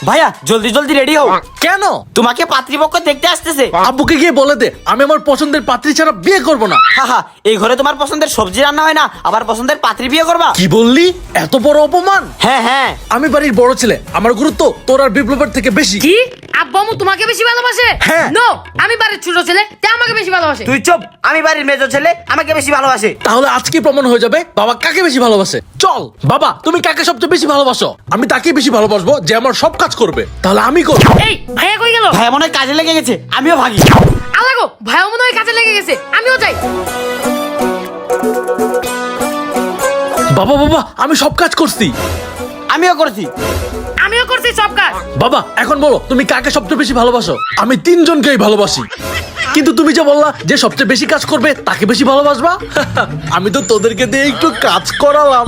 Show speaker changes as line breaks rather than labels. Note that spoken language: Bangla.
ভাইয়া জলদি জলদি রেডি হও,
কেন?
তোমাকে পাত্রীপক্ষ দেখতে আসতেছে।
আব্বুকে গিয়ে বলে দে আমি আমার পছন্দের পাত্রী ছাড়া বিয়ে করব না।
হাহা, এই ঘরে তোমার পছন্দের সবজি রান্না হয় না, আবার পছন্দের পাত্রী বিয়ে করবা?
কি বললি? এত বড় অপমান!
হ্যাঁ হ্যাঁ,
আমি বাড়ির বড় ছেলে, আমার গুরুত্ব তোর আর বিপ্লবের থেকে বেশি।
কি আব্বু আম্মু তোমাকে বেশি ভালোবাসে?
হ্যাঁ।
নো, আমি বাড়ির ছোট ছেলে, তাই আমাকে বেশি ভালোবাসে।
তুই চুপ, আমি বাড়ির মেজো ছেলে, আমাকে বেশি ভালোবাসে।
তাহলে আজকে প্রমাণ হয়ে যাবে বাবা কাকে বেশি ভালোবাসে। চল বাবা, তুমি কাকে সবচেয়ে বেশি ভালোবাসো? আমি তাকেই বেশি ভালোবাসবো যে আমার সব কাজ করবে। তাহলে আমি করব।
এই ভাইয়া কই গেল?
ভাইয়া মনে হয় কাজে লেগে গেছে, আমিও ভাগি।
আলাগো, ভাইয়া মনে হয় কাজে লেগে গেছে, আমিও যাই।
বাবা বাবা, আমি সব কাজ করছি।
আমিও করছি।
আমিও করছি সব কাজ।
বাবা এখন বলো তুমি কাকে সবচেয়ে বেশি ভালোবাসো? আমি তিনজনকেই ভালোবাসি, কিন্তু তুমি যে বললা যে সবচেয়ে বেশি কাজ করবে তাকে বেশি ভালোবাসবা। আমি তো তোদেরকে দিয়ে একটু কাজ করালাম।